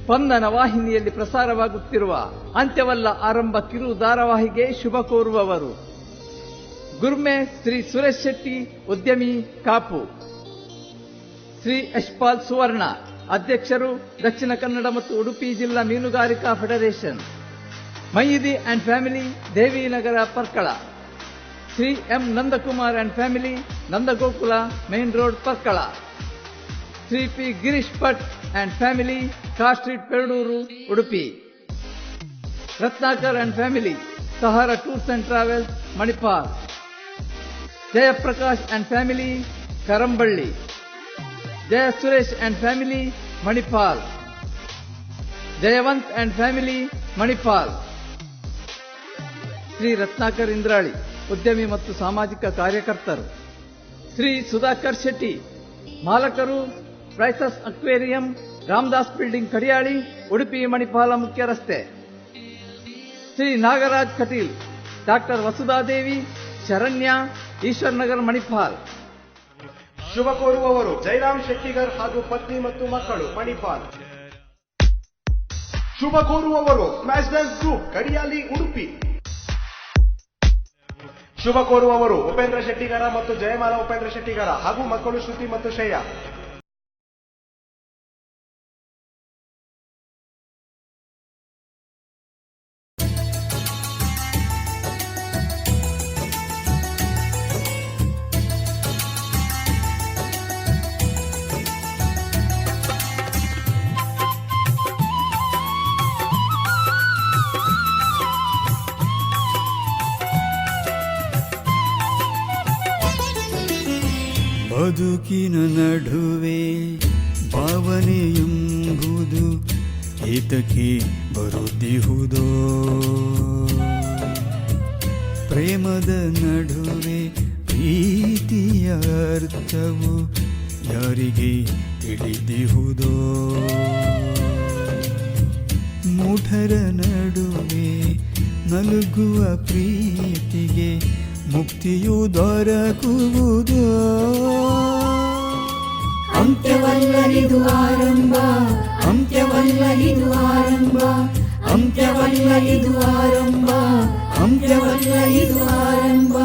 ಸ್ಪಂದನ ವಾಹಿನಿಯಲ್ಲಿ ಪ್ರಸಾರವಾಗುತ್ತಿರುವ ಅಂತ್ಯವಲ್ಲ ಆರಂಭ ಕಿರು ಧಾರಾವಾಹಿಗೆ ಶುಭ ಕೋರುವವರು ಗುರ್ಮೆ ಶ್ರೀ ಸುರೇಶ್ ಶೆಟ್ಟಿ, ಉದ್ಯಮಿ, ಕಾಪು. ಶ್ರೀ ಯಶ್ಪಾಲ್ ಸುವರ್ಣ, ಅಧ್ಯಕ್ಷರು, ದಕ್ಷಿಣ ಕನ್ನಡ ಮತ್ತು ಉಡುಪಿ ಜಿಲ್ಲಾ ಮೀನುಗಾರಿಕಾ federation. Maiyidi and family, Devinagara, Parkala. Shri M Nandakumar and family, Nandagokula, main road, Parkala. Shri P Girish Bhat and family, car street, Perdoor, Udupi. Ratnakar and family, Sahara tours and travels, Manipal. Jayaprakash and family, Karamballi. Jaya Suresh and family, Manipal. Jayavant and family, Manipal. Shri Ratnakar Indrali, ಉದ್ಯಮಿ ಮತ್ತು ಸಾಮಾಜಿಕ ಕಾರ್ಯಕರ್ತರು. ಶ್ರೀ ಸುಧಾಕರ್ ಶೆಟ್ಟಿ, ಮಾಲಕರು, prices aquarium, Ramdas building, Kadiyali, Udupi, Manipal ಮುಖ್ಯ ರಸ್ತೆ. ಶ್ರೀ ನಾಗರಾಜ್ ಕಟೀಲ್, ಡಾಕ್ಟರ್ ವಸುಧಾದೇವಿ, ಶರಣ್ಯ, ಈಶ್ವರ್ ನಗರ್, ಮಣಿಪಾಲ್. ಶುಭ ಕೋರುವವರು ಜೈರಾಮ್ ಶೆಟ್ಟಿಗರ್ ಹಾಗೂ ಪತ್ನಿ ಮತ್ತು ಮಕ್ಕಳು, ಮಣಿಪಾಲ್. ಶುಭ ಕೋರುವವರು ಸ್ಮ್ಯಾಶ್ ಡ್ಯಾನ್ಸ್ ಗ್ರೂಪ್, ಕಡಿಯಾಲಿ, ಉಡುಪಿ. ಶುಭ ಕೋರುವವರು ಉಪೇಂದ್ರ ಶೆಟ್ಟಿಗರ ಮತ್ತು ಜಯಮಾಲಾ ಉಪೇಂದ್ರ ಶೆಟ್ಟಿಗರ ಹಾಗೂ ಮಕ್ಕಳು ಶ್ರುತಿ ಮತ್ತು ಶ್ರೇಯಾ. ಬದುಕಿನ ನಡುವೆ ಭಾವನೆಯೆಂಬುದು ಏತಕ್ಕೆ ಬರುತ್ತಿಹುದೋ, ಪ್ರೇಮದ ನಡುವೆ ಪ್ರೀತಿಯ ಅರ್ಥವು ಯಾರಿಗೆ ತಿಳಿದಿಹುದೋ, ಮೂಢರ ನಡುವೆ ನಲುಗುವ ಪ್ರೀತಿಗೆ ಮುಕ್ತಿಯು ದೊರಕುವುದು. ಅಂತ್ಯವಲ್ಲ ಇದು ಆರಂಭ, ಅಂತ್ಯವಲ್ಲ ಇದು ಆರಂಭ, ಅಂತ್ಯವಲ್ಲ ಇದು ಆರಂಭ, ಅಂತ್ಯವಲ್ಲ ಇದು ಆರಂಭ.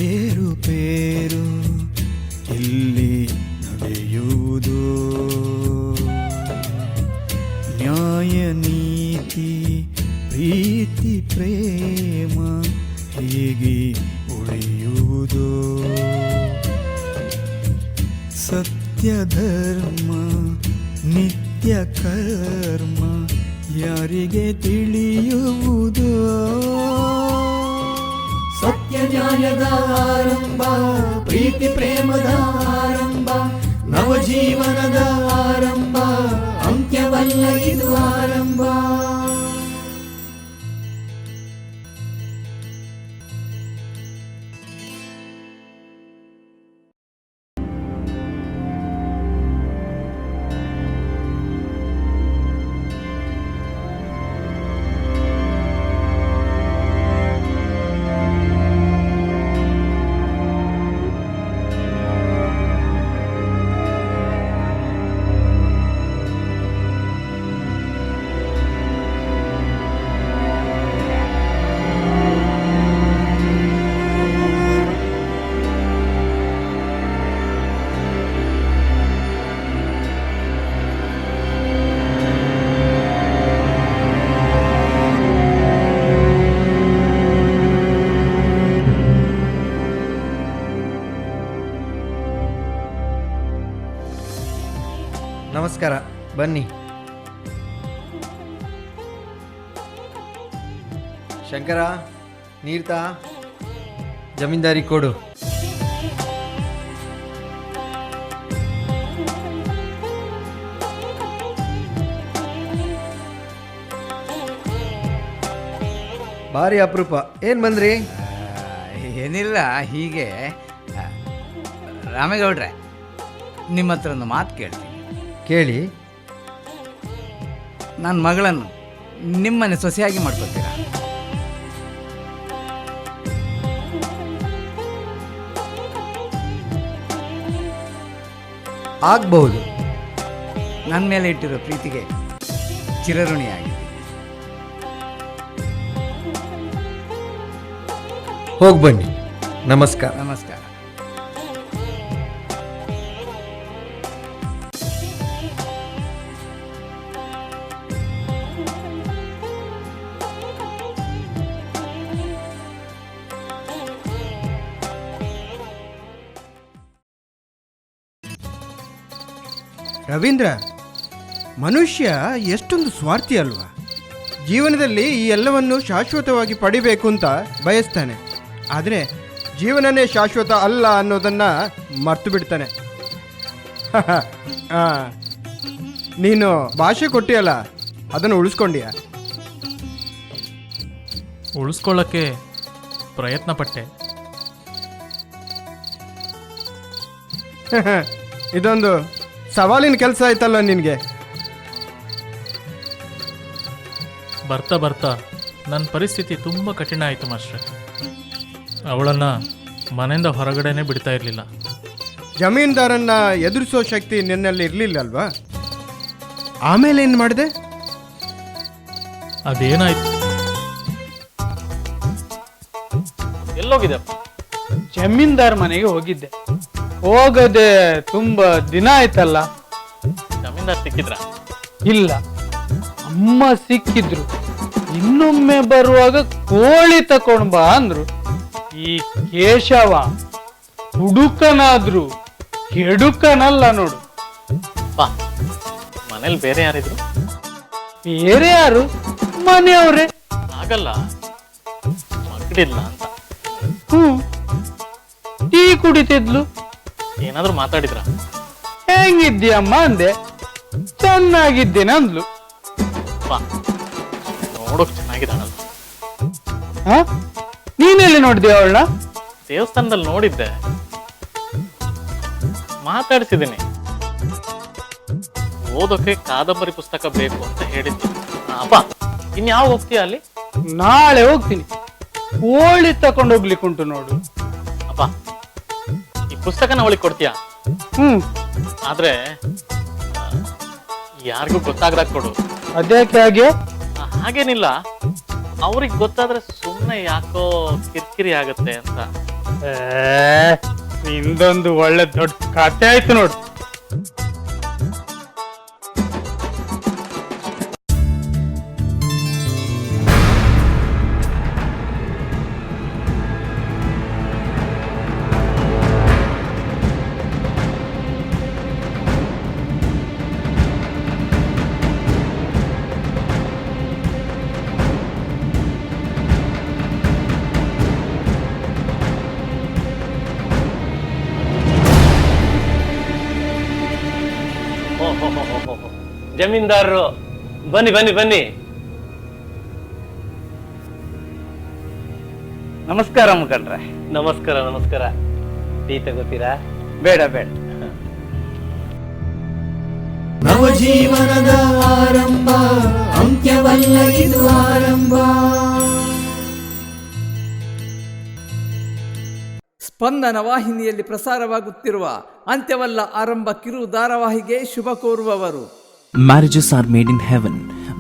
ಏರುಪೇರು ಇಲ್ಲಿ ನಡೆಯುವುದು, ನ್ಯಾಯ ನೀತಿ ಪ್ರೀತಿ ಪ್ರೇಮ ಹೇಗೆ ಉಳಿಯುವುದು, ಸತ್ಯ ಧರ್ಮ ನಿತ್ಯ ಕರ್ಮ ಯಾರಿಗೆ ತಿಳಿಯುವುದು, ಸತ್ಯ ನ್ಯಾಯದ ಆರಂಭ, ಪ್ರೀತಿ ಪ್ರೇಮದ ಆರಂಭ, ನವಜೀವನದ ಆರಂಭ, ಅಂತ್ಯವಲ್ಲ ಇದು ಆರಂಭ. ನಮಸ್ಕಾರ, ಬನ್ನಿ. ಶಂಕರ, ನೀರ್ತಾ, ಜಮೀನ್ದಾರಿ ಕೊಡು. ಭಾರಿ ಅಪರೂಪ. ಏನ್ ಬಂದ್ರಿ? ಏನಿಲ್ಲ, ಹೀಗೆ. ರಾಮೇಗೌಡ್ರೆ, ನಿಮ್ಮ ಹತ್ರ ಒಂದು ಮಾತು ಕೇಳ್ತೀನಿ. ಕೇಳಿ. ನನ್ನ ಮಗಳನ್ನು ನಿಮ್ಮನೆ ಸೊಸೆಯಾಗಿ ಮಾಡ್ಕೊತೀರಾ? ಆಗ್ಬಹುದು. ನನ್ನ ಮೇಲೆ ಇಟ್ಟಿರೋ ಪ್ರೀತಿಗೆ ಚಿರಋಣಿಯಾಗಿದೆ. ಹೋಗಿ ಬನ್ನಿ. ನಮಸ್ಕಾರ. ನಮಸ್ಕಾರ. ರವೀಂದ್ರ, ಮನುಷ್ಯ ಎಷ್ಟೊಂದು ಸ್ವಾರ್ಥಿ ಅಲ್ವಾ? ಜೀವನದಲ್ಲಿ ಈ ಎಲ್ಲವನ್ನು ಶಾಶ್ವತವಾಗಿ ಪಡಿಬೇಕು ಅಂತ ಬಯಸ್ತಾನೆ, ಆದರೆ ಜೀವನನೇ ಶಾಶ್ವತ ಅಲ್ಲ ಅನ್ನೋದನ್ನು ಮರ್ತು ಬಿಡ್ತಾನೆ. ನೀನು ಭಾಷೆ ಕೊಟ್ಟಿಯಲ್ಲ, ಅದನ್ನು ಉಳಿಸ್ಕೊಂಡ್ಯಾ? ಉಳಿಸ್ಕೊಳ್ಳೋಕ್ಕೆ ಪ್ರಯತ್ನ ಪಟ್ಟೆ. ಇದೊಂದು ಸವಾಲಿನ ಕೆಲಸ ಆಯ್ತಲ್ಲ ನಿನಗೆ. ಬರ್ತಾ ಬರ್ತಾ ನನ್ನ ಪರಿಸ್ಥಿತಿ ತುಂಬ ಕಠಿಣ ಆಯಿತು ಮಾಸ್ಟ್ರೆ. ಅವಳನ್ನು ಮನೆಯಿಂದ ಹೊರಗಡೆನೇ ಬಿಡ್ತಾ ಇರಲಿಲ್ಲ. ಜಮೀನ್ದಾರನ್ನ ಎದುರಿಸೋ ಶಕ್ತಿ ನಿನ್ನಲ್ಲಿ ಇರಲಿಲ್ಲ ಅಲ್ವಾ? ಆಮೇಲೆ ಏನು ಮಾಡಿದೆ? ಅದೇನಾಯ್ತು? ಎಲ್ಲೋಗಿದ್ದಪ್ಪ? ಜಮೀನ್ದಾರ್ ಮನೆಗೆ ಹೋಗಿದ್ದೆ. ಹೋಗದೆ ತುಂಬಾ ದಿನ ಆಯ್ತಲ್ಲ. ಜಮೀನ್ದಾರ್ ಸಿಕ್ಕಿದ್ರ? ಇಲ್ಲ, ಅಮ್ಮ ಸಿಕ್ಕಿದ್ರು. ಇನ್ನೊಮ್ಮೆ ಬರುವಾಗ ಕೋಳಿ ತಕೊಂಡ್ ಬಾ ಅಂದ್ರು. ಈ ಕೇಶವ ಹುಡುಕನಾದ್ರು ಕೆಡುಕನಲ್ಲ ನೋಡು. ಮನೇಲಿ ಬೇರೆ ಯಾರಿದ್ರು? ಬೇರೆ ಯಾರು? ಮನೆಯವ್ರೆ. ಆಗಲ್ಲ, ಮಗಡಿಲ್ಲ ಅಂತ. ಟೀ ಕುಡಿತಿದ್ಲು. ಏನಾದ್ರೂ ಮಾತಾಡಿದ್ರ? ಹೆಂಗಿದ್ದೀಯಮ್ಮ ಅಂದೆ. ಚೆನ್ನಾಗಿದ್ದೇನೆ ಅಂದ್ಲು. ನೋಡೋಕ್ ಚೆನ್ನಾಗಿದ್ದಾಳಲ್ಲ. ನೀನೆಲ್ಲಿ ನೋಡಿದ್ಯಾ ಅವಳನ್ನ? ದೇವಸ್ಥಾನದಲ್ಲಿ ನೋಡಿದ್ದೆ, ಮಾತಾಡ್ಸಿದ್ದೀನಿ. ಓದೋಕೆ ಕಾದಂಬರಿ ಪುಸ್ತಕ ಬೇಕು ಅಂತ ಹೇಳಿದ್ದು. ಅಪ್ಪ, ಇನ್ಯಾವ ಹೋಗ್ತೀಯ ಅಲ್ಲಿ? ನಾಳೆ ಹೋಗ್ತೀನಿ. ಕೋಳಿ ತಕೊಂಡು ಹೋಗ್ಲಿಕ್ಕುಂಟು ನೋಡು. ಅಪ್ಪ, ಈ ಪುಸ್ತಕನ ಅವಳಿಗೆ ಕೊಡ್ತೀಯಾ? ಆದ್ರೆ ಯಾರಿಗೂ ಗೊತ್ತಾಗ್ದಾಗ ಕೊಡು. ಅದ್ಯಾಕೆ ಹಾಗೆ? ಹಾಗೇನಿಲ್ಲ, ಅವ್ರಿಗೆ ಗೊತ್ತಾದ್ರೆ ಸುಮ್ಮನೆ ಯಾಕೋ ಕಿರಿಕಿರಿ ಆಗತ್ತೆ ಅಂತ. ನಿಂದೊಂದು ಒಳ್ಳೆ ದೊಡ್ಡ ಕತೆ ಆಯ್ತು ನೋಡು. ಜಮೀನ್ದಾರರು ಬನ್ನಿ ಬನ್ನಿ ಬನ್ನಿ. ನಮಸ್ಕಾರ ಮುಖಂಡ್ರೆ. ನಮಸ್ಕಾರ ನಮಸ್ಕಾರ. ಟೀ ತಗೋತೀರಾ? ಬೇಡ ಬೇಡ. ನವಜೀವನದ ಆರಂಭ, ಅಂತ್ಯವಲ್ಲ ಇದು ಆರಂಭ. ಸ್ಪಂದನ ವಾಹಿನಿಯಲ್ಲಿ ಪ್ರಸಾರವಾಗುತ್ತಿರುವ ಅಂತ್ಯವಲ್ಲ ಆರಂಭ ಕಿರು ಧಾರಾವಾಹಿಗೆ ಶುಭ ಕೋರುವವರು. Marriages are made in heaven,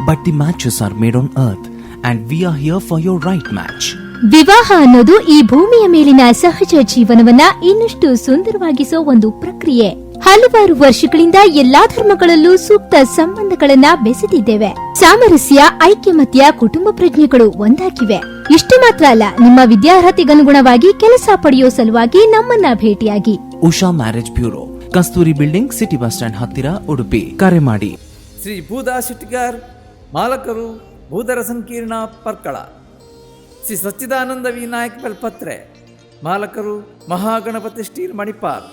but the matches are made on earth, and we are here for your right match. ವಿವಾಹ ಅನ್ನೋದು ಈ ಭೂಮಿಯ ಮೇಲಿನ ಸಹಜ ಜೀವನವನ್ನ ಇನ್ನಷ್ಟು ಸುಂದರವಾಗಿಸೋ ಒಂದು ಪ್ರಕ್ರಿಯೆ. ಹಲವಾರು ವರ್ಷಗಳಿಂದ ಎಲ್ಲಾ ಧರ್ಮಗಳಲ್ಲೂ ಸೂಕ್ತ ಸಂಬಂಧಗಳನ್ನ ಬೆಸೆದಿದ್ದೇವೆ. ಸಾಮರಸ್ಯ, ಐಕ್ಯಮತ್ಯ, ಕುಟುಂಬ ಪ್ರಜ್ಞೆಗಳು ಒಂದಾಗಿವೆ. ಇಷ್ಟು ಮಾತ್ರ ಅಲ್ಲ, ನಿಮ್ಮ ವಿದ್ಯಾರ್ಹತೆಗನುಗುಣವಾಗಿ ಕೆಲಸ ಪಡೆಯೋ ಸಲುವಾಗಿ ನಮ್ಮನ್ನ ಭೇಟಿಯಾಗಿ. ಉಷಾ ಮ್ಯಾರೇಜ್ ಬ್ಯೂರೋ, ಕಸ್ತೂರಿ ಬಿಲ್ಡಿಂಗ್, ಸಿಟಿ ಬಸ್ ಸ್ಟ್ಯಾಂಡ್ ಹತ್ತಿರ, ಉಡುಪಿ. ಕರೆ ಮಾಡಿ. ಶ್ರೀ ಬೂದಾ ಶಿಟ್ಗಾರ್, ಮಾಲಕರು, ಬೂದರ ಸಂಕೀರ್ಣ, ಪರ್ಕಳ. ಶ್ರೀ ಸಚ್ಚಿದಾನಂದ ವಿನಾಯಕ್ ಬೆಲ್ಪತ್ರೆ, ಮಾಲಕರು, Mahaganapati steel, Manipal.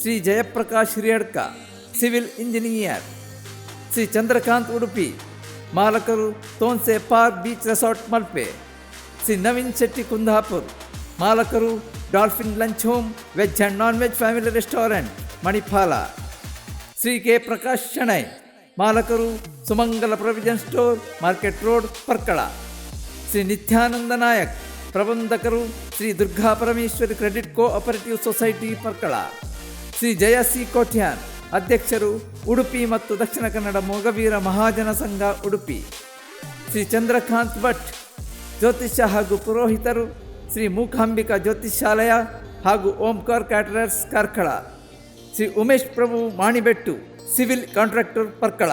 Shri Jayaprakash Hiriyadka, civil engineer. Shri Chandrakant, Udupi, ಮಾಲಕರು, Thonse park beach resort, Malpe. Shri Naveen Shetty, Kundapur, ಮಾಲಕರು dolphin lunch home veg and non veg family restaurant Manipal. Shri K Prakash Shenoy ಮಾಲಕರು Sumangala provision store market road Parkala. Shri Nityananda Nayak ಪ್ರಬಂಧಕರು Shri Durga Parameshwari credit cooperative society Parkala. Shri Jaya C Kotian ಅಧ್ಯಕ್ಷರು ಉಡುಪಿ ಮತ್ತು ದಕ್ಷಿಣ ಕನ್ನಡ ಮೊಗವೀರ ಮಹಾಜನ ಸಂಘ ಉಡುಪಿ. ಶ್ರೀ ಚಂದ್ರಕಾಂತ್ ಭಟ್ ಜ್ಯೋತಿಷ್ಯ ಹಾಗೂ ಪುರೋಹಿತರು ಶ್ರೀ ಮೂಕಾಂಬಿಕಾ ಜ್ಯೋತಿಷ್ಯಾಲಯ ಹಾಗೂ Omkar caterers Karkala. Shri Umesh Prabhu Manibettu civil contractor Parkala.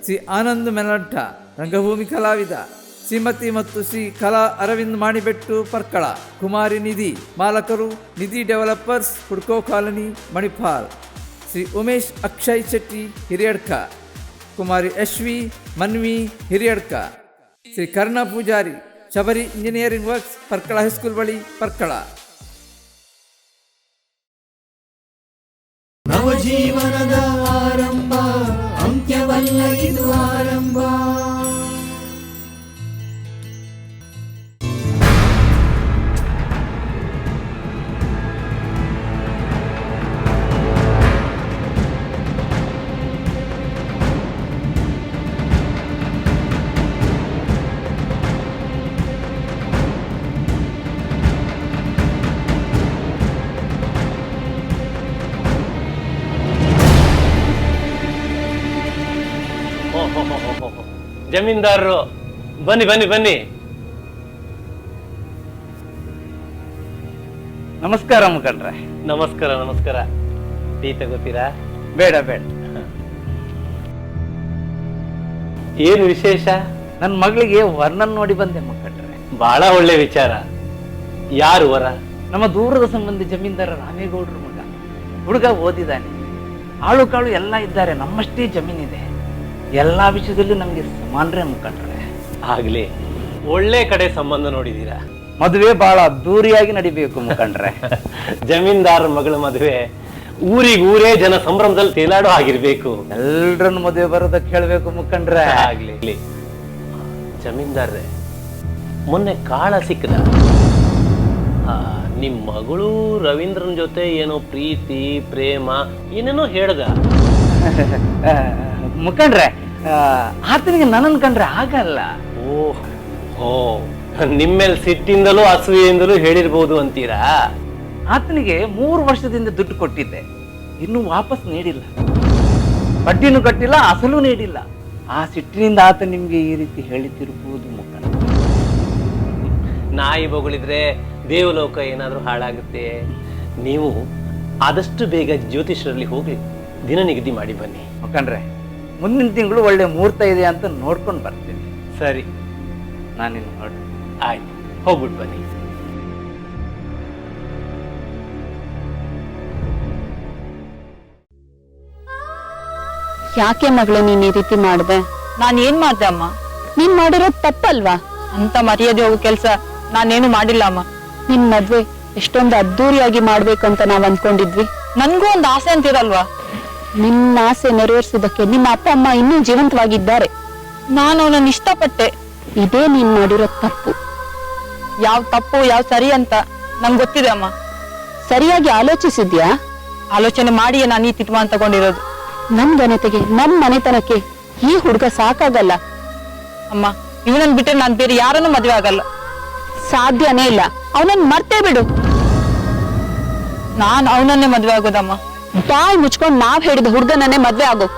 Shri Anand Melantha ರಂಗಭೂಮಿ ಕಲಾವಿದ. ಶ್ರೀಮತಿ ಮತ್ತು ಶ್ರೀ ಕಲಾ ಅರವಿಂದ್ ಮಾಣಿಬೆಟ್ಟು ಪರ್ಕಳ. ಕುಮಾರಿ ನಿಧಿ ಮಾಲಕರು Nidhi developers Hudco colony Manipal. Shri Umesh Akshay Shetty Hiriyadka. Kumari Yashvi Manvi Hiriyadka. Shri Karna Poojari Shabari engineering works Parkala high school ಬಳಿ ಪರ್ಕಳ. ನವಜೀವನದ ಆರಂಭ ಅಂತ್ಯವಲ್ಲ ಇದು ಆರಂಭ. ಜಮೀನ್ದಾರರು ಬನ್ನಿ ಬನ್ನಿ ಬನ್ನಿ. ನಮಸ್ಕಾರ ಮುಖಂಡ್ರೆ. ನಮಸ್ಕಾರ ನಮಸ್ಕಾರ. ಟೀ ತಗೋತೀರಾ? ಬೇಡ ಬೇಡ. ಏನು ವಿಶೇಷ? ನನ್ನ ಮಗಳಿಗೆ ವರ್ಣನ್ ನೋಡಿ ಬಂದೆ ಮುಖಂಡ್ರೆ. ಬಹಳ ಒಳ್ಳೆ ವಿಚಾರ. ಯಾರು ವರ? ನಮ್ಮ ದೂರದ ಸಂಬಂಧಿ ಜಮೀನ್ದಾರ ರಾಮೇಗೌಡರು ಮಗ. ಹುಡುಗ ಓದಿದ್ದಾನೆ, ಆಳು ಕಾಳು ಎಲ್ಲ ಇದ್ದಾರೆ, ನಮ್ಮಷ್ಟೇ ಜಮೀನಿದೆ. ಎಲ್ಲಾ ವಿಷಯದಲ್ಲೂ ನಮ್ಗೆ ಸಮಾನರೇ ಮುಖಂಡ್ರೆ. ಆಗ್ಲಿ, ಒಳ್ಳೆ ಕಡೆ ಸಂಬಂಧ ನೋಡಿದೀರಾ. ಮದುವೆ ಬಹಳ ಅದ್ದೂರಿಯಾಗಿ ನಡಿಬೇಕು ಮುಖಂಡ್ರೆ. ಜಮೀನ್ದಾರ ಮಗಳ ಮದುವೆ ಊರೇ ಜನ ಸಂಭ್ರಮದಲ್ಲಿ ತೇಲಾಡೋ ಆಗಿರ್ಬೇಕು. ಎಲ್ರನ್ನು ಮದುವೆ ಬರೋದಕ್ಕೆ ಹೇಳ್ಬೇಕು ಮುಖಂಡ್ರೆ. ಆಗ್ಲಿ. ಜಮೀನ್ದಾರ್ರೆ, ಮೊನ್ನೆ ಕಾಳ ಸಿಕ್ಕದ. ನಿಮ್ ಮಗಳು ರವೀಂದ್ರನ್ ಜೊತೆ ಏನೋ ಪ್ರೀತಿ ಪ್ರೇಮ ಏನೇನೋ ಹೇಳ್ದ. ಮುಖಂಡ್ರೆ, ಆತನಿಗೆ ನನ್ನನ್ ಕಂಡ್ರೆ ಆಗಲ್ಲ. ಓ, ನಿಮ್ಮೇಲೆ ಸಿಟ್ಟಿಂದಲೂ ಅಸೂಯೆಯಿಂದಲೂ ಹೇಳಿರ್ಬೋದು ಅಂತೀರಾ? ಆತನಿಗೆ 3 ವರ್ಷದಿಂದ ದುಡ್ಡು ಕೊಟ್ಟಿದ್ದೆ, ಇನ್ನೂ ವಾಪಸ್ ನೀಡಿಲ್ಲ. ಬಡ್ಡಿನೂ ಕಟ್ಟಿಲ್ಲ, ಅಸಲು ನೀಡಿಲ್ಲ. ಆ ಸಿಟ್ಟಿನಿಂದ ಆತ ನಿಮ್ಗೆ ಈ ರೀತಿ ಹೇಳಿತಿರ್ಬೋದು ಮುಖಂಡ್ರೆ. ನಾಯಿ ಬೊಗಳಿದ್ರೆ ದೇವಲೋಕ ಏನಾದ್ರೂ ಹಾಳಾಗುತ್ತೆ. ನೀವು ಆದಷ್ಟು ಬೇಗ ಜ್ಯೋತಿಷರಲ್ಲಿ ಹೋಗಿ ದಿನ ನಿಗದಿ ಮಾಡಿ ಬನ್ನಿ. ಮುಖಂಡ್ರೆ, ಮುಂದಿನ ತಿಂಗಳು ಒಳ್ಳೆ ಮುಹೂರ್ತ ಇದೆ ಅಂತ ನೋಡ್ಕೊಂಡು ಬರ್ತೀನಿ. ಸರಿ, ನಾನಿನ್ನು ಹೊರಟು. ಆಯ್ತು, ಹೋಗ್ಬಿಟ್ಟು ಬನ್ನಿ. ಯಾಕೆ ಮಗಳೇ ನೀನ್ ಈ ರೀತಿ ಮಾಡ್ದೆ? ನಾನ್ ಏನ್ ಮಾಡ್ದೆ ಅಮ್ಮ? ನೀನ್ ಮಾಡಿರೋದ್ ತಪ್ಪಲ್ವಾ? ಅಂತ ಮರ್ಯಾದೆ ಹೋಗೋ ಕೆಲ್ಸ ನಾನೇನು ಮಾಡಿಲ್ಲ ಅಮ್ಮ. ನಿನ್ ಮದ್ವೆ ಎಷ್ಟೊಂದು ಅದ್ದೂರಿಯಾಗಿ ಮಾಡ್ಬೇಕಂತ ನಾವ್ ಅಂದ್ಕೊಂಡಿದ್ವಿ. ನನ್ಗೂ ಒಂದ್ ಆಸೆ ಅಂತಿರಲ್ವಾ? ನಿನ್ನ ಆಸೆ ನೆರವೇರಿಸೋದಕ್ಕೆ ನಿಮ್ಮ ಅಪ್ಪ ಅಮ್ಮ ಇನ್ನೂ ಜೀವಂತವಾಗಿದ್ದಾರೆ. ನಾನು ಅವನನ್ನ ಇಷ್ಟಪಟ್ಟೆ. ಇದೇ ನೀನ್ ಮಾಡಿರೋ ತಪ್ಪು. ಯಾವ ತಪ್ಪು ಯಾವ ಸರಿ ಅಂತ ನಂಗೆ ಗೊತ್ತಿದೆ ಅಮ್ಮ. ಸರಿಯಾಗಿ ಆಲೋಚಿಸಿದ್ಯಾ? ಆಲೋಚನೆ ಮಾಡಿಯೇ ನಾನು ಈ ತೀರ್ಮಾನ ತಗೊಂಡಿರೋದು. ನಮ್ ಘನತೆಗೆ ನಮ್ ಮನೆತನಕ್ಕೆ ಈ ಹುಡುಗ ಸಾಕಾಗಲ್ಲ ಅಮ್ಮ. ಇವನನ್ನ ಬಿಟ್ಟರೆ ನಾನ್ ಬೇರೆ ಯಾರನ್ನೂ ಮದ್ವೆ ಆಗಲ್ಲ. ಸಾಧ್ಯನೇ ಇಲ್ಲ. ಅವನನ್ನ ಮರ್ತೇ ಬಿಡು. ನಾನ್ ಅವನನ್ನೇ ಮದ್ವೆ ಆಗೋದಮ್ಮ. ಬಾಯ್ ಮುಚ್ಕೊಂಡ್ ನಾವ್ ಹೇಳಿದ ಹುಡುಗನನ್ನೇ ಮದ್ವೆ ಆಗೋ.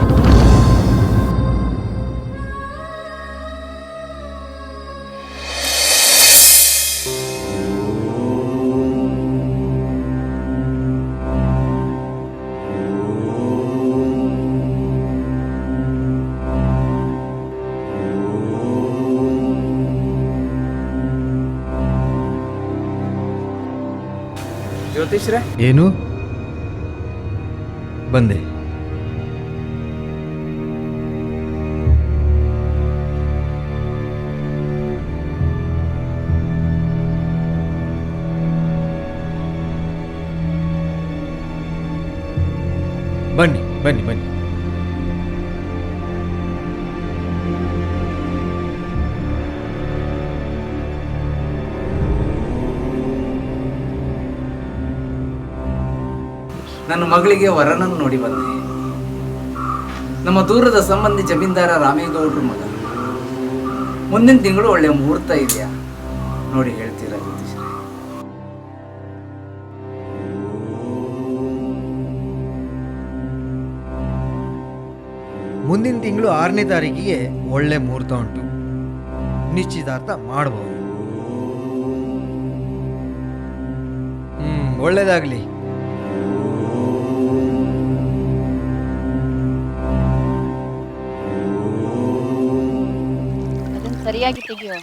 ಜ್ಯೋತಿಷ್ರೆ, ಏನು ಬಂದೆ? ಬನ್ನಿ ಬನ್ನಿ ಬನ್ನಿ. ನನ್ನ ಮಗಳಿಗೆ ವರನನ್ನು ನೋಡಿ ಬಂದೆ. ನಮ್ಮ ದೂರದ ಸಂಬಂಧಿ ಜಮೀನ್ದಾರ ರಾಮೇಗೌಡರು ಮಗ. ಮುಂದಿನ ತಿಂಗಳು ಒಳ್ಳೆ ಮುಹೂರ್ತ ಇದೆಯಾ ನೋಡಿ ಹೇಳ್ತೀರಾ ಜ್ಯೋತಿಷ್ರೆ? ಮುಂದಿನ ತಿಂಗಳು 6ನೇ ತಾರೀಕಿಗೆ ಒಳ್ಳೆ ಮುಹೂರ್ತ ಉಂಟು, ನಿಶ್ಚಿತಾರ್ಥ ಮಾಡಬಹುದು. ಒಳ್ಳೇದಾಗ್ಲಿ. ಅದನ್ನ ಸರಿಯಾಗಿ ತೆಗಿಯೋ.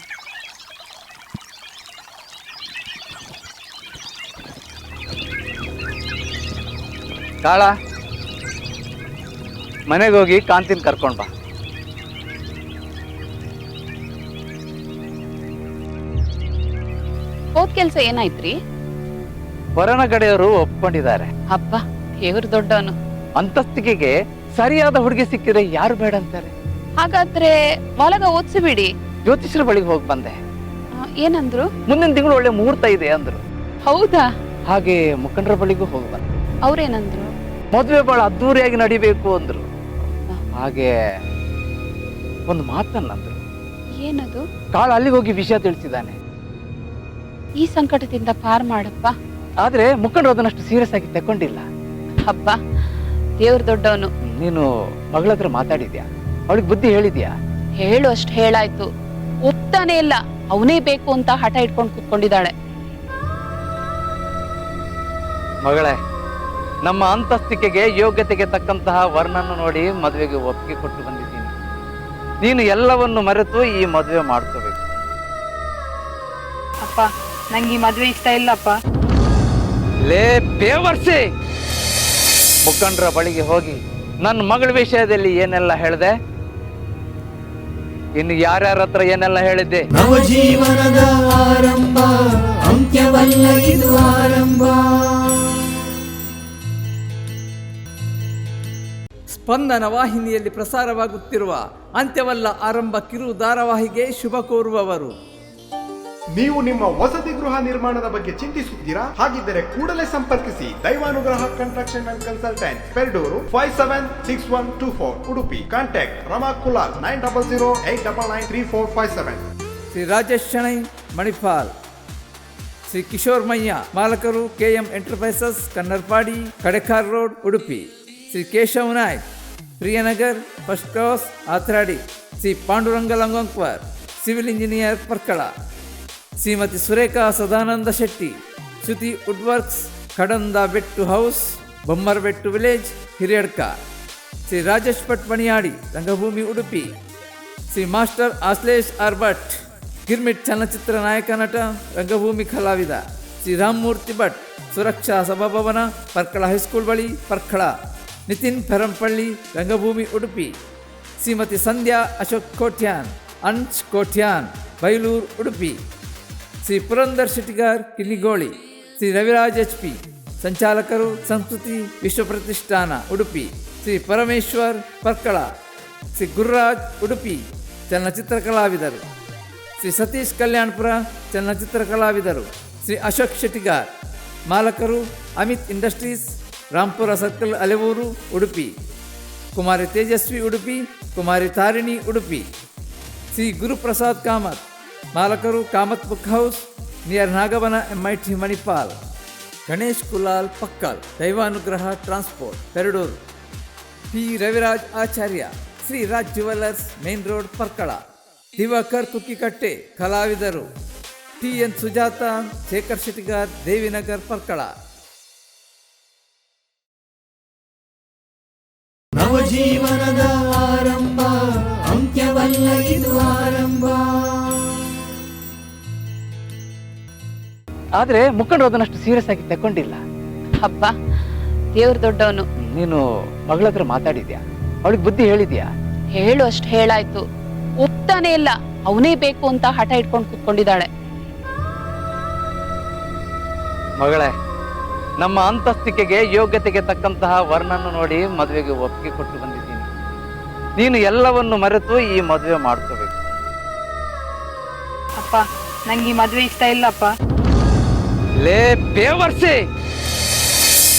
ಕಾಳ, ಮನೆಗೆ ಹೋಗಿ ಕಾಂತಿನ ಕರ್ಕೊಂಡ್ ಬಾ. ಹೋದ್ ಕೆಲ್ಸ ಏನಾಯ್ತ್ರಿ? ವರನ ಕಡೆಯವರು ಒಪ್ಕೊಂಡಿದ್ದಾರೆ. ಅಪ್ಪ ದೇವ್ರ ದೊಡ್ಡವನು. ಅಂತಸ್ತಿಗೆ ಸರಿಯಾದ ಹುಡುಗಿ ಸಿಕ್ಕಿದ್ರೆ ಯಾರು ಬೇಡ ಅಂತಾರೆ. ಹಾಗಾದ್ರೆ ಒಳಗ ಓದ್ಸಿಬಿಡಿ. ಜ್ಯೋತಿಷ್ಯರ ಬಳಿಗೆ ಹೋಗಿ ಬಂದೆ. ಏನಂದ್ರು? ಮುಂದಿನ ತಿಂಗಳು ಒಳ್ಳೆ ಮುಹೂರ್ತ ಇದೆ ಅಂದ್ರು. ಹೌದಾ? ಹಾಗೆ ಮುಖಂಡರ ಬಳಿಗೂ ಹೋಗಿ ಬಂದೆ. ಅವ್ರೇನಂದ್ರು? ಮದುವೆ ಬಹಳ ಅದ್ದೂರಿಯಾಗಿ ನಡಿಬೇಕು ಅಂದ್ರು. ಹಾಗೆ ಒಂದು ಮಾತನ್ನಂದ್ರು. ಏನದು? ಕಾಳ ಅಲ್ಲಿಗೆ ಹೋಗಿ ವಿಷಯ ತಿಳಿಸಿದ್ದಾನೆ. ಈ ಸಂಕಟದಿಂದ ಪಾರ್ ಮಾಡಪ್ಪ. ಆದ್ರೆ ಮುಖಂಡರು ಅದನ್ನಷ್ಟು ಸೀರಿಯಸ್ ಆಗಿ ತಕೊಂಡಿಲ್ಲ. ಅಪ್ಪ ದೇವ್ರ ದೊಡ್ಡವನು. ನೀನು ಮಗಳ ಹತ್ರ ಮಾತಾಡಿದ್ಯಾ? ಅವಳಿಗೆ ಬುದ್ಧಿ ಹೇಳಿದ್ಯಾ? ಹೇಳು ಅಷ್ಟು ಹೇಳಾಯ್ತು. ಒಪ್ತಾನೆ ಇಲ್ಲ. ಅವನೇ ಬೇಕು ಅಂತ ಹಠ ಇಟ್ಕೊಂಡು ಕುತ್ಕೊಂಡಿದ್ದಾಳೆ. ಮಗಳೇ, ನಮ್ಮ ಅಂತಸ್ತಿಕೆಗೆ ಯೋಗ್ಯತೆಗೆ ತಕ್ಕಂತಹ ವರ್ಣನ್ನು ನೋಡಿ ಮದುವೆಗೆ ಒಪ್ಪಿಗೆ ಕೊಟ್ಟು ಬಂದಿದ್ದೀನಿ. ನೀನು ಎಲ್ಲವನ್ನು ಮರೆತು ಈ ಮದುವೆ ಮಾಡ್ಕೋಬೇಕು. ಅಪ್ಪ ನಂಗೆ ಈ ಮದ್ವೆ ಇಷ್ಟ ಇಲ್ಲಪ್ಪ. ಲೇ ಬೇವರ್ಸಿ, ಮುಖಂಡರ ಬಳಿಗೆ ಹೋಗಿ ನನ್ನ ಮಗಳ ವಿಷಯದಲ್ಲಿ ಏನೆಲ್ಲ ಹೇಳಿದೆ, ಇನ್ನು ಯಾರ್ಯಾರ ಹತ್ರ ಏನೆಲ್ಲ ಹೇಳಿದ್ದೆ? ನವಜೀವನದ ಆರಂಭ ಅಂತ್ಯವಲ್ಲ ಇದು ಆರಂಭ. ಸ್ಪಂದನ ವಾಹಿನಿಯಲ್ಲಿ ಪ್ರಸಾರವಾಗುತ್ತಿರುವ ಅಂತ್ಯವಲ್ಲ ಆರಂಭ ಕಿರು ಧಾರಾವಾಹಿಗೆ ಶುಭ ಕೋರುವವರು. ನೀವು ನಿಮ್ಮ ವಸತಿ ಗೃಹ ನಿರ್ಮಾಣದ ಬಗ್ಗೆ ಚಿಂತಿಸುತ್ತೀರಾ? ಹಾಗಿದ್ದರೆ ಕೂಡಲೇ ಸಂಪರ್ಕಿಸಿ Daivanugraha construction and consultant, Perdoor 576124, Udupi. Contact Rama Kulal 9008993457. Shri Rajesh Shenoy, Manipal. Shri Kishore Mayya, ಮಾಲಕರು KM enterprises, Kannarpady, Kadekar road, Udupi. Shri Keshav Naik, Priyanagar, first cross, Athradi. Shri Panduranga Langonkar, civil engineer, Parkala. Shrimati Surekha Sadananda Shetty, Shruti wood works, Kadanda Bettu house, Bommarabettu village, Hiriyadka. Shri Rajesh Bhat Maniyadi, ರಂಗಭೂಮಿ, ಉಡುಪಿ. ಶ್ರೀ ಮಾಸ್ಟರ್ ಆಶ್ಲೇಷ್ ಆರ್ ಭಟ್, ಗಿರ್ಮಿಟ್ ಚಲನಚಿತ್ರ ನಾಯಕ, ನಟ, ರಂಗಭೂಮಿ ಕಲಾವಿದ. ಶ್ರೀ ರಾಮಮೂರ್ತಿ ಭಟ್, ಸುರಕ್ಷಾ ಸಭಾಭವನ, ಪರ್ಕಳ ಹೈಸ್ಕೂಲ್ ಬಳಿ, ಪರ್ಕಳ. ನಿತಿನ್ ಪೆರಂಪಳ್ಳಿ, ರಂಗಭೂಮಿ, ಉಡುಪಿ. ಶ್ರೀಮತಿ ಸಂಧ್ಯಾ ಅಶೋಕ್ ಕೋಟ್ಯಾನ್, ಅಂಚ್ ಕೋಟ್ಯಾನ್, ಬೈಲೂರು, ಉಡುಪಿ. ಶ್ರೀ ಪುರಂದರ್ ಶೆಟ್ಟಿಗಾರ್, ಕಿನ್ನಿಗೋಳಿ. ಶ್ರೀ ರವಿರಾಜ್ HP, ಸಂಚಾಲಕರು, ಸಂಸ್ಕೃತಿ ವಿಶ್ವ ಪ್ರತಿಷ್ಠಾನ, ಉಡುಪಿ. ಶ್ರೀ ಪರಮೇಶ್ವರ್, ಪರ್ಕಳ. ಶ್ರೀ ಗುರುರಾಜ್, ಉಡುಪಿ, ಚಲನಚಿತ್ರ ಕಲಾವಿದರು. ಶ್ರೀ ಸತೀಶ್ ಕಲ್ಯಾಣ್ಪುರ, ಚಲನಚಿತ್ರ ಕಲಾವಿದರು. ಶ್ರೀ ಅಶೋಕ್ ಶೆಟ್ಟಿಗಾರ್, ಮಾಲಕರು, ಅಮಿತ್ ಇಂಡಸ್ಟ್ರೀಸ್, ರಾಂಪುರ ಸರ್ಕಲ್, ಅಲೆವೂರು, ಉಡುಪಿ. ಕುಮಾರಿ ತೇಜಸ್ವಿ, ಉಡುಪಿ. ಕುಮಾರಿ ತಾರಿಣಿ, ಉಡುಪಿ. ಶ್ರೀ ಗುರುಪ್ರಸಾದ್ ಕಾಮತ್, ಮಾಲಕರು, Kamath book house, near Nagavana, MIT, Manipal. Ganesh Kulal, Pakkal, Daivanugraha transport, Perdoor. P. Raviraj Acharya, Shri Raj jewellers, main road, Parkala. Divakar Kukkikatte, ಕಲಾವಿದರು. TN ಸುಜಾತ, ಶೇಖರ್ ಶೆಟ್ಟಿಗಾರ್, ದೇವಿನಗರ್, ಪರ್ಕಳ. ನವಜೀವನದ ಆರಂಭ ಅಂತ್ಯವಲ್ಲ ಇದು ಆರಂಭ. ಆದ್ರೆ ಮುಖಂಡರು ಅದನ್ನಷ್ಟು ಸೀರಿಯಸ್ ಆಗಿ ತಕೊಂಡಿಲ್ಲ. ಅಪ್ಪ ದೇವ್ರ ದೊಡ್ಡವನು. ನೀನು ಮಗಳ ಹತ್ರ ಮಾತಾಡಿದ್ಯಾ? ಅವಳಿಗೆ ಬುದ್ಧಿ ಹೇಳಿದ್ಯಾ? ಹೇಳು ಅಷ್ಟು ಹೇಳಾಯ್ತು. ಒಪ್ತಾನೆ ಇಲ್ಲ. ಅವನೇ ಬೇಕು ಅಂತ ಹಠ ಇಟ್ಕೊಂಡು ಕುತ್ಕೊಂಡಿದ್ದಾಳೆ. ಮಗಳೇ, ನಮ್ಮ ಅಂತಸ್ತಿಕೆಗೆ ಯೋಗ್ಯತೆಗೆ ತಕ್ಕಂತಹ ವರ್ಣನ್ನು ನೋಡಿ ಮದುವೆಗೆ ಒಪ್ಪಿಗೆ ಕೊಟ್ಟು ಬಂದಿದ್ದೀನಿ. ನೀನು ಎಲ್ಲವನ್ನು ಮರೆತು ಈ ಮದುವೆ ಮಾಡ್ಕೋಬೇಕು. ಅಪ್ಪ ನಂಗೆ ಈ ಮದ್ವೆ ಇಷ್ಟ ಇಲ್ಲಪ್ಪ. ಲೇ ಬೇವರ್ಸಿ,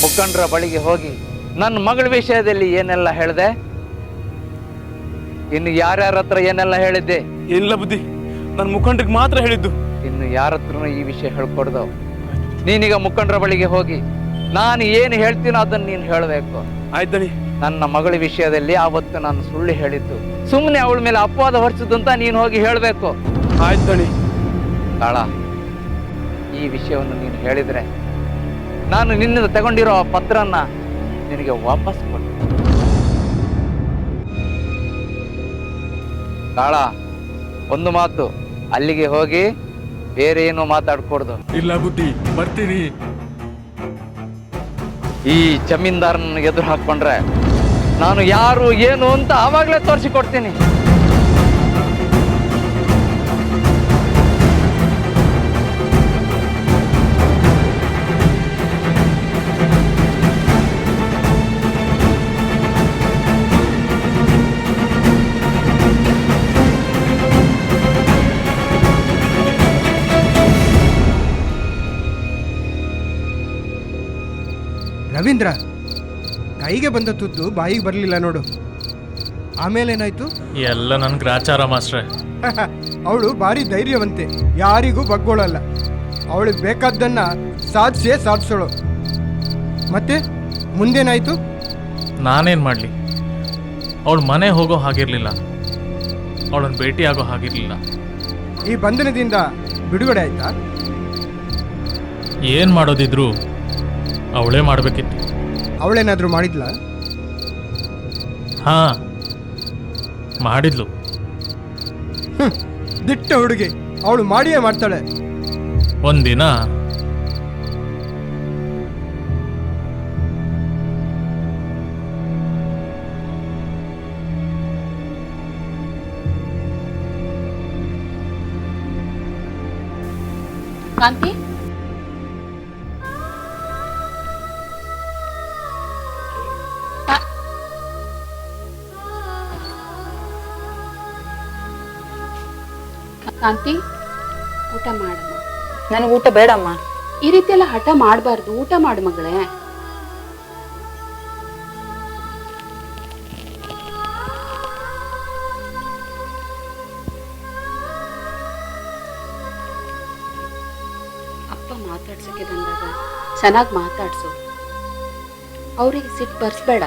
ಮುಖಂಡರ ಬಳಿಗೆ ಹೋಗಿ ನನ್ನ ಮಗಳ ವಿಷಯದಲ್ಲಿ ಏನೆಲ್ಲ ಹೇಳಿದೆ? ಇನ್ನು ಯಾರ್ಯಾರ ಹತ್ರ ಏನೆಲ್ಲ ಹೇಳಿದ್ದೆ? ಇಲ್ಲ ಬುದ್ಧಿ, ನನ್ನ ಮುಖಂಡ್ರಿಗೆ ಮಾತ್ರ ಹೇಳಿದ್ದು. ಇನ್ನು ಯಾರ ಹತ್ರನೂ ಈ ವಿಷಯ ಹೇಳ್ಕೊಡ್ದು. ನೀನೀಗ ಮುಖಂಡರ ಬಳಿಗೆ ಹೋಗಿ ನಾನು ಏನು ಹೇಳ್ತೀನೋ ಅದನ್ನು ನೀನು ಹೇಳಬೇಕು. ಆಯ್ತಳಿ. ನನ್ನ ಮಗಳ ವಿಷಯದಲ್ಲಿ ಆವತ್ತು ನಾನು ಸುಳ್ಳು ಹೇಳಿದ್ದು, ಸುಮ್ಮನೆ ಅವಳ ಮೇಲೆ ಅಪವಾದ ಹೊರಿಸಿದ್ದು ಅಂತ ನೀನು ಹೋಗಿ ಹೇಳಬೇಕು. ಆಯ್ತಳಿ. ಕಾಳ, ಈ ವಿಷಯವನ್ನು ನೀನು ಹೇಳಿದ್ರೆ ನಾನು ನಿನ್ನಿಂದ ತಗೊಂಡಿರೋ ಆ ಪತ್ರನ್ನ ನಿನಗೆ ವಾಪಸ್ ಕೊಡ್ತೀನಿ. ಕಾಳ, ಒಂದು ಮಾತು, ಅಲ್ಲಿಗೆ ಹೋಗಿ ಬೇರೆ ಏನು ಮಾತಾಡ್ಕೊಡ್ದು. ಇಲ್ಲ ಬುದ್ಧಿ, ಬರ್ತೀನಿ. ಈ ಜಮೀನ್ದಾರನ ಎದುರು ಹಾಕೊಂಡ್ರೆ ನಾನು ಯಾರು ಏನು ಅಂತ ಆವಾಗಲೇ ತೋರಿಸಿಕೊಡ್ತೀನಿ. ರವೀಂದ್ರ, ಕೈಗೆ ಬಂದ ತುತ್ತು ಬಾಯಿಗೆ ಬರಲಿಲ್ಲ ನೋಡು. ಆಮೇಲೆ ಏನಾಯ್ತು? ಎಲ್ಲ ನನ್ ಗ್ರಾಚಾರ ಮಾಸ್ಟ್ರೆ. ಅವಳು ಭಾರಿ ಧೈರ್ಯವಂತೆ, ಯಾರಿಗೂ ಬಗ್ಗೋಳಲ್ಲ. ಅವಳಿಗೆ ಬೇಕಾದ್ದನ್ನ ಸಾಧಿಸೋಳು. ಮತ್ತೆ ಮುಂದೇನಾಯ್ತು? ನಾನೇನ್ ಮಾಡ್ಲಿ? ಅವಳು ಮನೆ ಹೋಗೋ ಹಾಗಿರ್ಲಿಲ್ಲ, ಅವಳನ್ನ ಭೇಟಿ ಆಗೋ ಹಾಗಿರ್ಲಿಲ್ಲ. ಈ ಬಂಧನದಿಂದ ಬಿಡುಗಡೆ ಆಯ್ತಾ? ಏನ್ ಮಾಡೋದಿದ್ರು ಅವಳೇ ಮಾಡ್ಬೇಕಿತ್ತು. ಅವಳೇನಾದ್ರೂ ಮಾಡಿದ್ಲ? ಹಾ, ಮಾಡಿದ್ಲು. ದಿಟ್ಟ ಹುಡುಗಿ, ಅವಳು ಮಾಡಿಯೇ ಮಾಡ್ತಾಳೆ. ಒಂದಿನ ಕಾಂತಿ, ಕಾಂತಿ, ಊಟ ಮಾಡಮ್ಮ. ನನಗೆ ಊಟ ಬೇಡಮ್ಮ. ಈ ರೀತಿ ಎಲ್ಲ ಹಠ ಮಾಡಬಾರ್ದು. ಊಟ ಮಾಡು ಮಗಳೇ. ಅಪ್ಪ ಮಾತಾಡ್ಸಕ್ಕೆ ಬಂದಾಗ ಚೆನ್ನಾಗಿ ಮಾತಾಡ್ಸು. ಅವರಿಗೆ ಸಿಟ್ಟು ಬರ್ಸ್ಬೇಡ.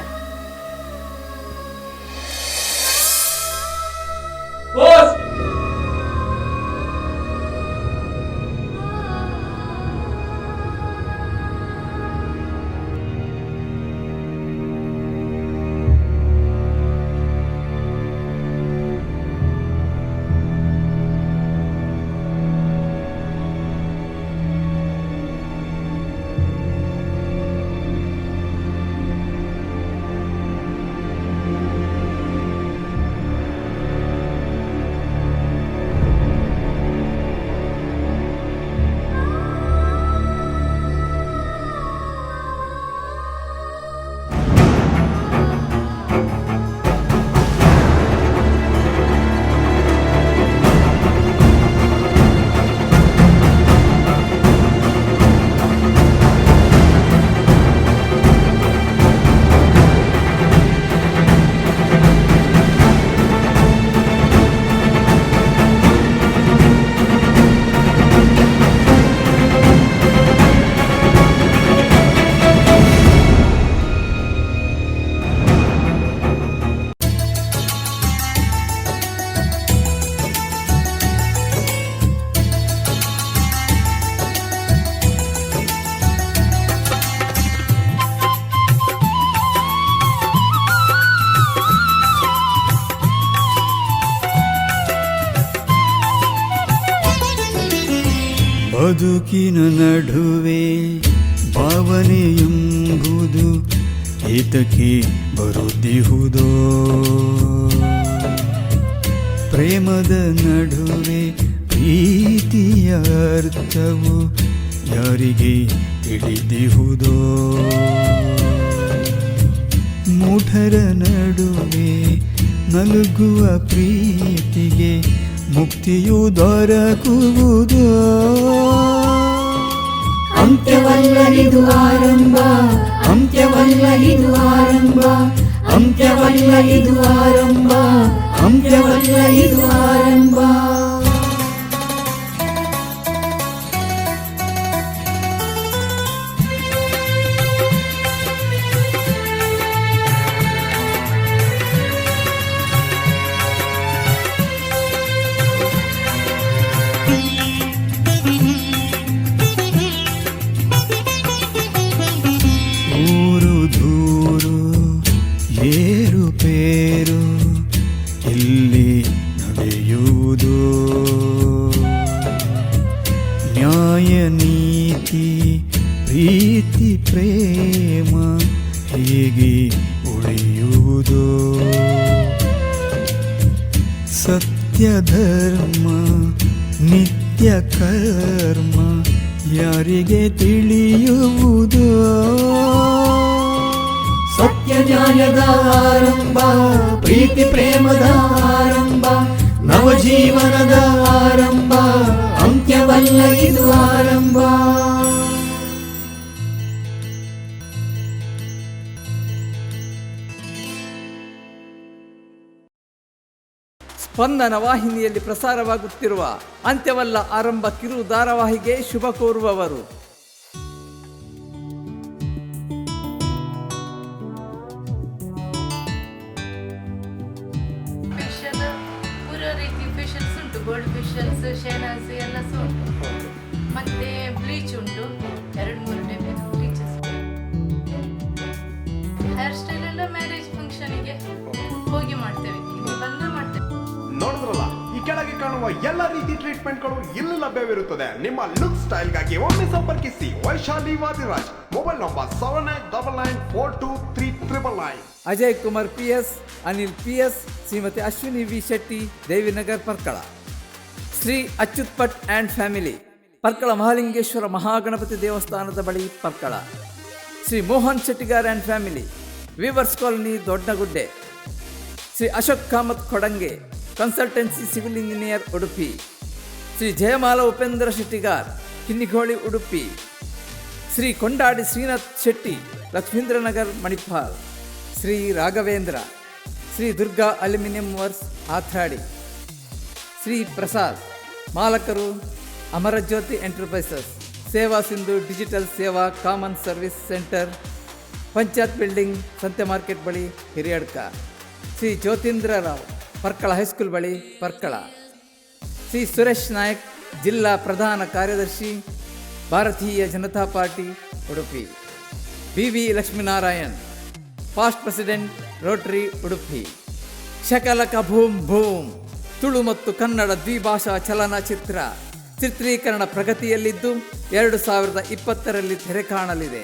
ಬದುಕಿನ ನಡುವೆ ಭಾವನೆಯೆಂಬುದು ಏತಕ್ಕೆ ಬರುತ್ತಿಹುದೋ? ಪ್ರೇಮದ ನಡುವೆ ಪ್ರೀತಿಯ ಅರ್ಥವು ಯಾರಿಗೆ ತಿಳಿದಿಹುದೋ? ಮೂಢರ ನಡುವೆ ನಲುಗುವ ಪ್ರೀತಿಗೆ ಮುಕ್ತಿಯು ದೊರಕುವುದೋ? ಅಂತ ಅಂತ್ಯವಲ್ಲ ಇದು ಆರಂಭ, ಅಂತ್ಯವಲ್ಲ ಇದು ಆರಂಭ, ಅಂತ್ಯವಲ್ಲ ಇದು ಆರಂಭ, ಅಂತ್ಯವಲ್ಲ ಇದು ಆರಂಭ. ಊರು ದೂರು ಏರುಪೇರು ಇಲ್ಲಿ ನಡೆಯುವುದು, ನ್ಯಾಯ ನೀತಿ ಪ್ರೀತಿ ಪ್ರೇಮ ಹೀಗೆ ಉಳಿಯುವುದು, ಸತ್ಯ ಧರ್ಮ ನಿತ್ಯ ಕರ್ಮ ಯಾರಿಗೆ ತಿಳಿಯುವುದು, ಸತ್ಯ ನ್ಯಾಯದ ಆರಂಭ, ಪ್ರೀತಿ ಪ್ರೇಮದ ಆರಂಭ, ನವಜೀವನದ ಆರಂಭ, ಅಂತ್ಯವಲ್ಲ ಇದು ಆರಂಭ. ಸ್ಪಂದನ ವಾಹಿನಿಯಲ್ಲಿ ಪ್ರಸಾರವಾಗುತ್ತಿರುವ ಅಂತ್ಯವಲ್ಲ ಆರಂಭ ಕಿರು ಧಾರಾವಾಹಿಗೆ ಶುಭ ಕೋರುವವರು ಪೂರ ರೀತಿ ಫೇಶಿಯಲ್ಸ್ ಉಂಟು, ಗೋಲ್ಡ್ ಫೇಶಿಯಲ್ಸ್, ಶೆಹನಾಜ್ ಎಲ್ಲ ಸಹ ಉಂಟು. ಮತ್ತೆ ಬ್ಲೀಚ್ ಉಂಟು, 2-3 ಟೈಪ್ ಬ್ಲೀಚಸ್. ಹೇರ್ ಸ್ಟೈಲ್ ಎಲ್ಲ ಮ್ಯಾರೇಜ್ ಫಂಕ್ಷನ್ಗೆ ಹೋಗಿ ಮಾಡ್ತೇವೆ, ಇಲ್ಲಿ ಬಂದು ಮಾಡ್ತೇವೆ. ನೋಡಿದ್ರಲ್ಲ, ಈ ಕೆಳಗೆ ಕಾಣುವ ಎಲ್ಲ ರೀತಿ ಟ್ರೀಟ್ಮೆಂಟ್ಗಳು ಇಲ್ಲಿ ಲಭ್ಯವಿರುತ್ತದೆ. ನಿಮ್ಮ ಲುಕ್ ಸ್ಟೈಲ್ಗಾಗಿ ಒಮ್ಮೆ ಸಂಪರ್ಕಿಸಿ Vaishali Vadiraj. Mobile number 7899423999. Ajay Kumar PS, Anil PS, Shrimati Ashwini V Shetty, Devinagar Parkala. Shri Achyut Bhat and family, Parkala Mahalingeshwara Mahaganapati ದೇವಸ್ಥಾನದ ಬಳಿ Parkala. Shri Mohan Shettigar and family, weavers colony Doddagudde. Shri Ashok Kamath Kodange, consultancy civil engineer Udupi. Shri Jayamala Upendra Shettigar, Kinnigoli Udupi. Shri Kondadi Srinath Shetty, Lakshmindranagar Manipal. Shri Raghavendra, Shri Durga aluminium works ಆಥಾಡಿ. ಶ್ರೀ ಪ್ರಸಾದ್, ಮಾಲಕರು Amarjyoti enterprises, Seva Sindhu digital Seva common service centre, panchayat building, ಸಂತೆ ಮಾರ್ಕೆಟ್ ಬಳಿ ಹಿರಿಯಡ್ಕ. ಶ್ರೀ ಜ್ಯೋತೀಂದ್ರ ರಾವ್, ಪರ್ಕಳ ಹೈಸ್ಕೂಲ್ ಬಳಿ ಪರ್ಕಳ. ಶ್ರೀ ಸುರೇಶ್ ನಾಯಕ್, ಜಿಲ್ಲಾ ಪ್ರಧಾನ ಕಾರ್ಯದರ್ಶಿ, Bharatiya Janata party Udupi. BV Lakshminarayan, past president, rotary Udupi. Shakalaka boom boom, Tulu ಮತ್ತು ಕನ್ನಡ ದ್ವಿಭಾಷಾ ಚಲನಚಿತ್ರ ಚಿತ್ರೀಕರಣ ಪ್ರಗತಿಯಲ್ಲಿದ್ದು 2020ರಲ್ಲಿ ತೆರೆ ಕಾಣಲಿದೆ.